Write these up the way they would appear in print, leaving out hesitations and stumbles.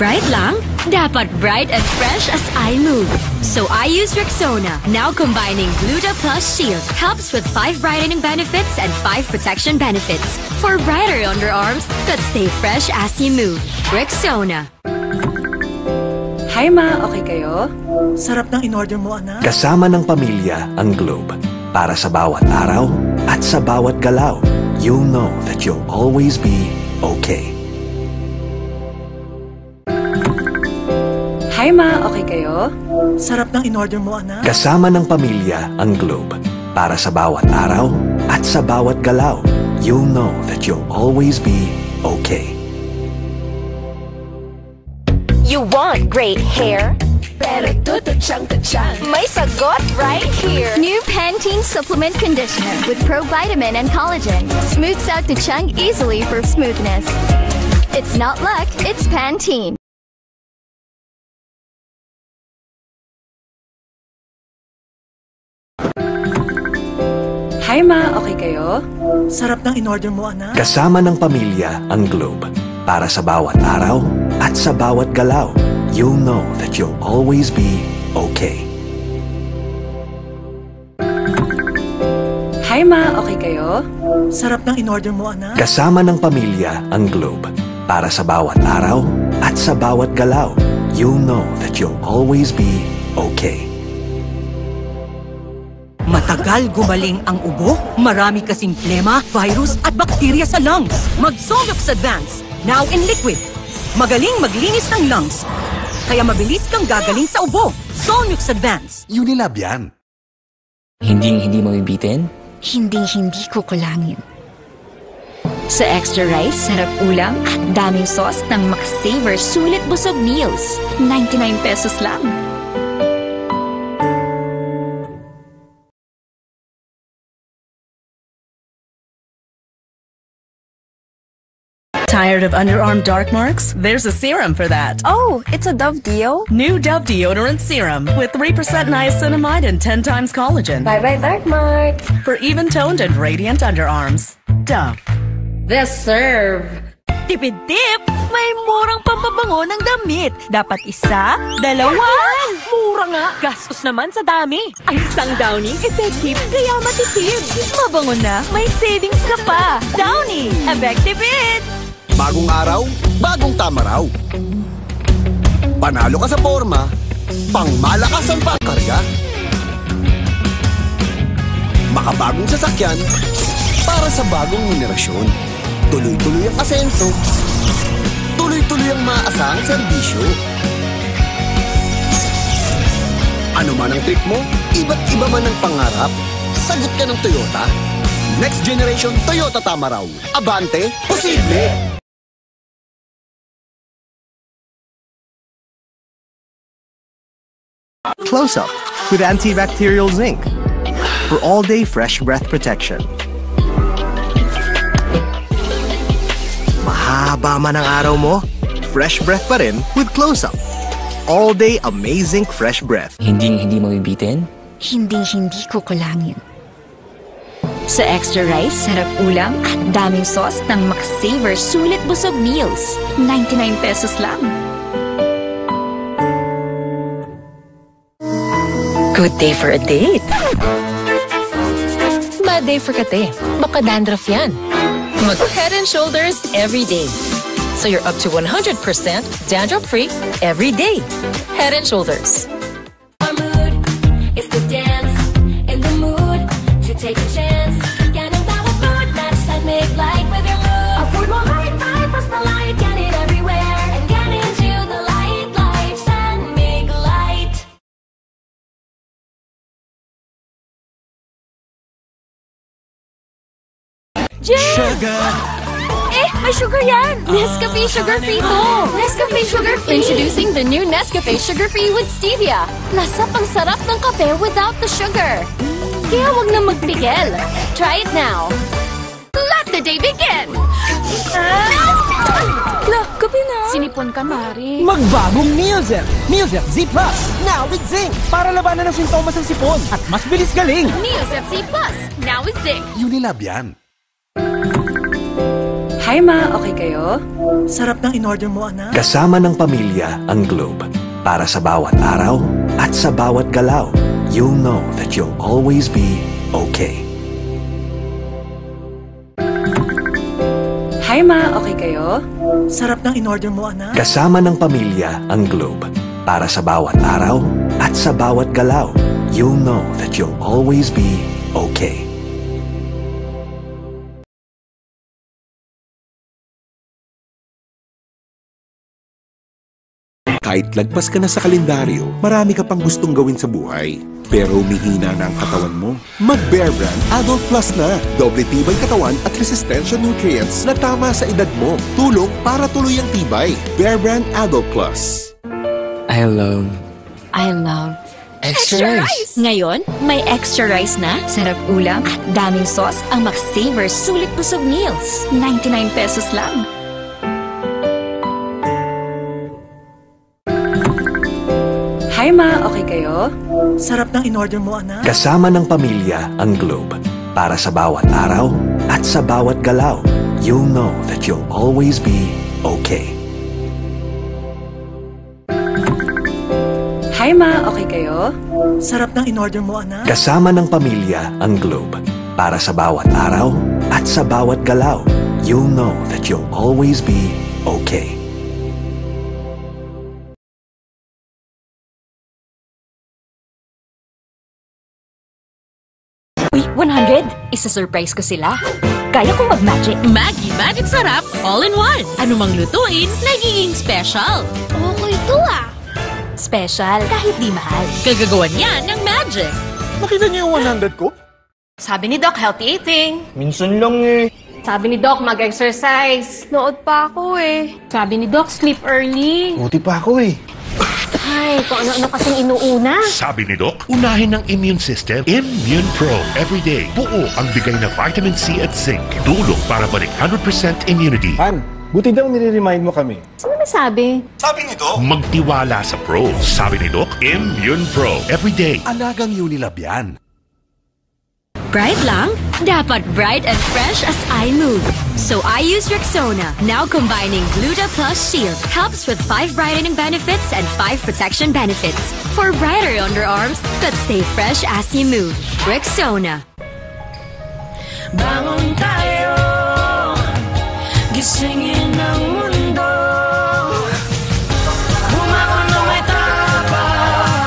Bright lang? Dapat bright and fresh as I move. So I use Rexona, now combining Gluta Plus Shield. Helps with 5 brightening benefits and 5 protection benefits. For brighter underarms that stay fresh as you move. Rexona. Hi ma, okay kayo? Sarap ng in-order mo, anak. Kasama ng pamilya ang Globe. Para sa bawat araw at sa bawat galaw, you'll know that you'll always be okay. Hi ma, okay kayo? Sarap ng in-order mo, anak. Kasama ng pamilya ang Globe. Para sa bawat araw at sa bawat galaw, you'll know that you'll always be okay. You want great hair? Pero tututsyang-tutsyang. May sagot right here. New Pantene Supplement Conditioner with provitamin and collagen. Smooths out tuchang easily for smoothness. It's not luck, it's Pantene. Hi ma, okay kayo? Sarap ng in-order mo, anak. Kasama ng pamilya ang Globe. Para sa bawat araw at sa bawat galaw, you'll know that you'll always be okay. Hi ma, okay kayo? Sarap ng in-order mo, anak. Kasama ng pamilya ang Globe. Para sa bawat araw at sa bawat galaw, you'll know that you'll always be okay. Matagal gumaling ang ubo, marami kasing plema, virus at bakterya sa lungs. Mag-Solux Advance, now in liquid. Magaling maglinis ng lungs, kaya mabilis kang gagaling sa ubo. Solux Advance. Unilab yan. Hindi mabibitin? Hindi kukulangin. Sa extra rice, sarap ulam at daming sauce ng Max-Saver Sulit Busog Meals. 99 pesos lang. Tired of underarm dark marks? There's a serum for that. Oh, it's a Dove Deo? New Dove Deodorant Serum with 3% niacinamide and 10 times collagen. Bye-bye dark marks. For even-toned and radiant underarms. Dove. The Serve. Tipid-tip! May murang pampabango ng damit. Dapat isa, dalawa. Mura nga. Gastos naman sa dami. Ang isang Downy, effective, kaya matipid. Mabango na, may savings ka pa. Downy, effective it! Bagong araw, bagong tama raw. Panalo ka sa forma, pangmalakasan pa karga. Makabagong sasakyan, para sa bagong henerasyon. Tuloy-tuloy ang asenso, tuloy-tuloy ang maasahang serbisyo. Ano man ang trip mo, iba't iba man ang pangarap, sagot ka ng Toyota. Next generation Toyota Tama raw. Abante, posible! Close Up with antibacterial zinc for all-day fresh breath protection. Mahaba man ang araw mo, fresh breath pa rin with Close Up. All-day amazing fresh breath. Hindi mabibitin? Hindi kukulangin. Sa extra rice, sarap ulam at daming sauce ng Max-Saver Sulit Busog Meals. 99 pesos lang. Good day for a date. Bad day for kate. Baka dandruff yan. Mag Head and Shoulders every day. So you're up to 100% dandruff-free every day. Head and Shoulders. Our mood is to dance in the mood to take a chance. Get in with food, match and make light with your mood. A food will light, plus the light, get it everywhere. And get into the light, lights and make light. Sugar! May sugar yan! Nescafe Sugar Free to! Nescafe Sugar Free! Introducing the new Nescafe Sugar Free with Stevia. Lasap ang sarap ng kape without the sugar. Kaya wag na magpigil. Try it now. Let the day begin! Kape na! Sinipon ka, Mari. Magbagong Neozel! Neozel Z Plus! Now with zinc! Para labanan ng sintomas ng sipon at mas bilis galing! Neozel Z Plus! Now with zinc! Unilab yan. Hi ma, okay kayo? Sarap ng in-order mo, anak. Kasama ng pamilya ang Globe. Para sa bawat araw at sa bawat galaw, you'll know that you'll always be okay. Hi ma, okay kayo? Sarap ng in-order mo, anak. Kasama ng pamilya ang Globe. Para sa bawat araw at sa bawat galaw, you'll know that you'll always be okay. Kahit lagpas ka na sa kalendaryo, marami ka pang gustong gawin sa buhay. Pero humihina na ang katawan mo. Mag-Bear Brand Adult Plus na. Doble tibay katawan at resistensya nutrients na tama sa edad mo. Tulong para tuloy ang tibay. Bear Brand Adult Plus. I love Extra rice! Ngayon, may extra rice na, sarap ulam at daming sauce ang Max-Saver Sulit Busog Meals. 99 pesos lang. Hi ma, okay kayo? Sarap ng in-order mo, anak. Kasama ng pamilya ang Globe. Para sa bawat araw at sa bawat galaw, you'll know that you'll always be okay. Hi ma, okay kayo? Sarap ng in-order mo, anak. Kasama ng pamilya ang Globe. Para sa bawat araw at sa bawat galaw, you'll know that you'll always be okay. Uy, 100! Isa-surprise ko sila. Kaya kong mag-magic. Maggie Magic Sarap, all in one. Anumang lutuin, nagiging special. Okay to ah. Special, kahit di mahal. Kagagawan yan ng magic. Nakita niyo yung 100 ko? Sabi ni Doc, healthy eating. Minsan lang eh. Sabi ni Doc, mag-exercise. Nood pa ako eh. Sabi ni Doc, sleep early. Buti pa ako eh. Ay, kung ano-ano kasing inuuna. Sabi ni Doc, unahin ng immune system, Immune Pro. Everyday, buo ang bigay na vitamin C at zinc. Tulong para balik 100% immunity. Han, buti daw nire-remind mo kami. Ano ba sabi? Sabi ni Doc, magtiwala sa Pro. Sabi ni Doc, Immune Pro. Everyday. Alagang Unilab yan. Bright lang? Dapat bright and fresh as I move. So I use Rexona. Now combining Gluta Plus Shield helps with 5 brightening benefits and 5 protection benefits. For brighter underarms that stay fresh as you move. Rexona. Bangon tayo, gisingin ang mundo. Bumangon na may tapang,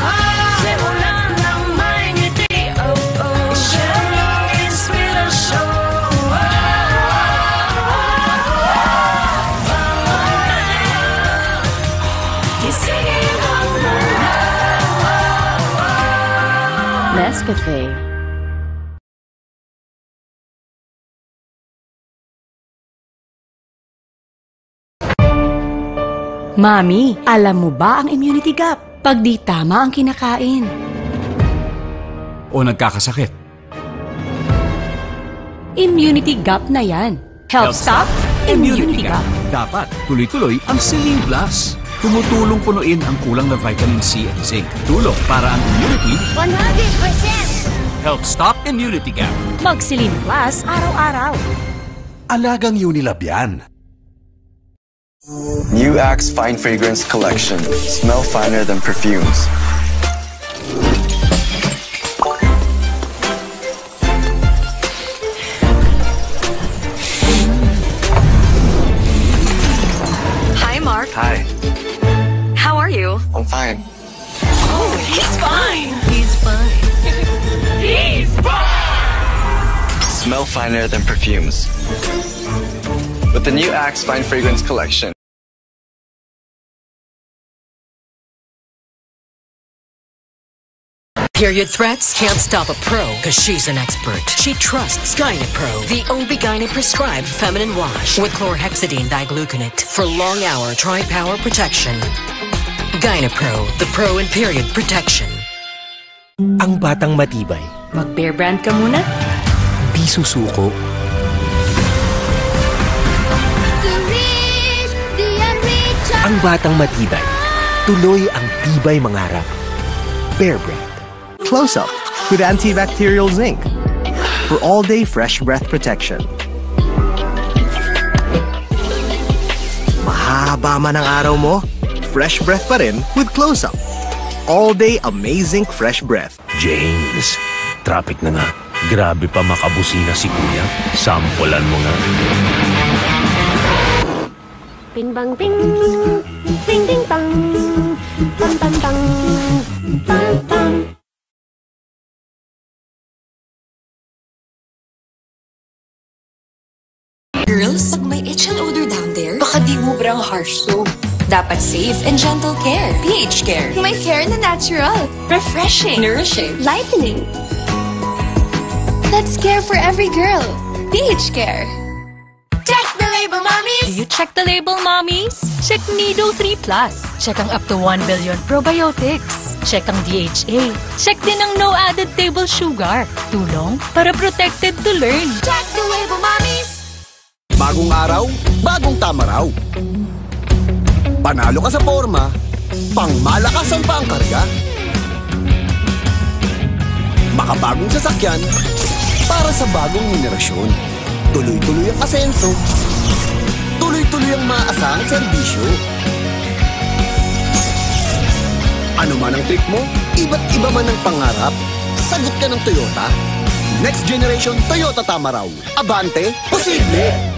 simulan ng may ngiti. Oh, oh, siya ang inspirasyon. Bangon tayo, gisingin ang mundo. Nescafe. Mami, alam mo ba ang immunity gap? Pag di tama ang kinakain. O nagkakasakit. Immunity gap na yan. Health Stop, Immunity Gap. Dapat tuloy-tuloy ang Celine Plus. Tumutulong punuin ang kulang na vitamin C at zinc. Tulong para ang immunity 100%! Health Stop Immunity Gap. Mag-Celine Plus araw-araw. Alagang Unilab yan. New Axe Fine Fragrance Collection. Smell finer than perfumes. Hi, Mark. Hi. How are you? I'm fine. Oh, he's fine. He's fine. He's fine. Smell finer than perfumes. With the new Axe Fine Fragrance Collection. Period threats can't stop a pro because she's an expert. She trusts Gynapro, the OB-GYN prescribed feminine wash with chlorhexidine digluconate for long-hour tri-power protection. Gynapro, the pro in period protection. Ang batang matibay. Mag-Bear Brand ka muna. Di susuko. Ang batang matibay. Tuloy ang tibay mangarap. Bear Brand. Close Up with antibacterial zinc for all-day fresh breath protection. Baba man ang araw mo, fresh breath pa rin with Close-Up. All day amazing fresh breath. James, traffic na nga. Grabe pa makabusina si Kuya. Sampulan mo nga. Bing bang bing, ding ding bang, bang bang bang, bang bang. Girls, pag may itch and odor down there, baka di mo brang harsh soap. Dapat safe and gentle care. pH Care. May care na natural. Refreshing. Nourishing. Lightening. Let's care for every girl. pH Care. Check the label, mommies! Do you check the label, mommies? Check Nido 3 Plus. Check ang up to 1 billion probiotics. Check ang DHA. Check din ang no added table sugar. Tulong para protected to learn. Check the label, mommies! Bagong araw, bagong tama raw. Panalo ka sa forma, pangmalakasan pa ang karga. Makabagong sasakyan, para sa bagong henerasyon. Tuloy-tuloy ang asenso, tuloy-tuloy ang maaasahang serbisyo. Ano man ang trip mo, iba't iba man ang pangarap, sagot ka ng Toyota. Next generation Toyota Tama raw. Abante, posible!